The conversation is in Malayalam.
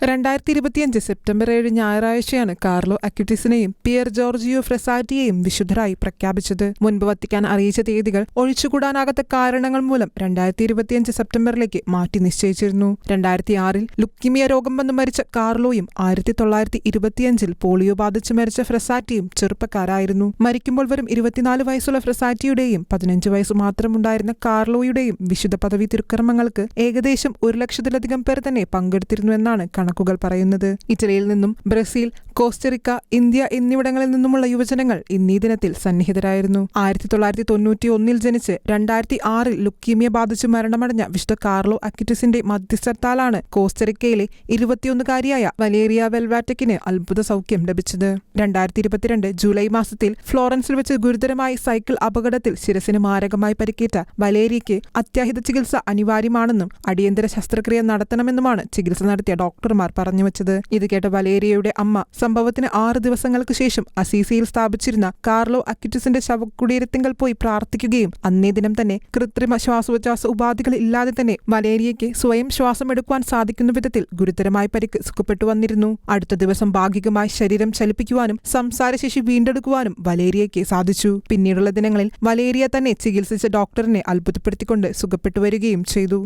2025 സെപ്റ്റംബർ 7 ഞായറാഴ്ചയാണ് കാർലോ അക്യുറ്റിസിനെയും പിയർ ജോർജിയോ ഫ്രെസാറ്റിയെയും വിശുദ്ധരായി പ്രഖ്യാപിച്ചത്. മുൻപ് വത്തിക്കാൻ അറിയിച്ച തീയതികൾ ഒഴിച്ചുകൂടാനാകാത്ത കാരണങ്ങൾ മൂലം 2025 സെപ്റ്റംബറിലേക്ക് മാറ്റി നിശ്ചയിച്ചിരുന്നു. 2006 ലുക്കീമിയ രോഗം വന്ന് മരിച്ച കാർലോയും 1925 പോളിയോ ബാധിച്ച് മരിച്ച ഫ്രെസാറ്റിയും ചെറുപ്പക്കാരായിരുന്നു. മരിക്കുമ്പോൾ വെറും 24 വയസ്സുള്ള ഫ്രെസാറ്റിയുടെയും 15 വയസ്സ് മാത്രമുണ്ടായിരുന്ന കാർലോയുടെയും വിശുദ്ധ പദവി തിരുക്കർമ്മങ്ങൾക്ക് ഏകദേശം 100,000-ലധികം പേർ തന്നെ പങ്കെടുത്തിരുന്നുവെന്നാണ് കണക്കുകൾ പറയുന്നത്. ഇറ്റലിയിൽ നിന്നും ബ്രസീൽ, കോസ്റ്ററിക്ക, ഇന്ത്യ എന്നിവിടങ്ങളിൽ നിന്നുമുള്ള യുവജനങ്ങൾ ഇന്നീ ദിനത്തിൽ സന്നിഹിതരായിരുന്നു. 1991 ജനിച്ച് 2006 ലുക്കീമിയ ബാധിച്ച് മരണമടഞ്ഞ വിശുദ്ധ കാർലോ അക്യുറ്റിസിന്റെ മധ്യസ്ഥത്താലാണ് കോസ്റ്ററിക്കയിലെ 21-കാരിയായ വലേറിയ വെൽവാറ്റക്കിന് അത്ഭുത സൗഖ്യം ലഭിച്ചത്. 2022 ജൂലൈ മാസത്തിൽ ഫ്ലോറൻസിൽ വെച്ച് ഗുരുതരമായ സൈക്കിൾ അപകടത്തിൽ ശിരസിന് മാരകമായി പരിക്കേറ്റ വലേറിയയ്ക്ക് അത്യാഹിത ചികിത്സ അനിവാര്യമാണെന്നും അടിയന്തര ശസ്ത്രക്രിയ നടത്തണമെന്നുമാണ് ചികിത്സ നടത്തിയ ഡോക്ടർമാർ പറഞ്ഞുവച്ചത്. ഇത് കേട്ട വലേറിയയുടെ അമ്മ സംഭവത്തിന് 6 ദിവസങ്ങൾക്ക് ശേഷം അസീസിയിൽ സ്ഥാപിച്ചിരുന്ന കാർലോ അക്യുറ്റിസിന്റെ ശവകുടീരത്തിങ്കൽ പോയി പ്രാർത്ഥിക്കുകയും അന്നേ ദിനം തന്നെ കൃത്രിമ ശ്വാസോച്ഛ്വാസ ഉപാധികൾ ഇല്ലാതെ തന്നെ വലേറിയയ്ക്ക് സ്വയം ശ്വാസമെടുക്കുവാൻ സാധിക്കുന്ന വിധത്തിൽ ഗുരുതരമായ പരിക്ക് സുഖപ്പെട്ടു വന്നിരുന്നു. അടുത്ത ദിവസം ഭാഗികമായി ശരീരം ചലിപ്പിക്കുവാനും സംസാരശേഷി വീണ്ടെടുക്കുവാനും വലേറിയയ്ക്ക് സാധിച്ചു. പിന്നീടുള്ള ദിനങ്ങളിൽ വലേറിയ തന്നെ ചികിത്സിച്ച ഡോക്ടറിനെ അത്ഭുതപ്പെടുത്തിക്കൊണ്ട് സുഖപ്പെട്ടു വരികയും ചെയ്തു.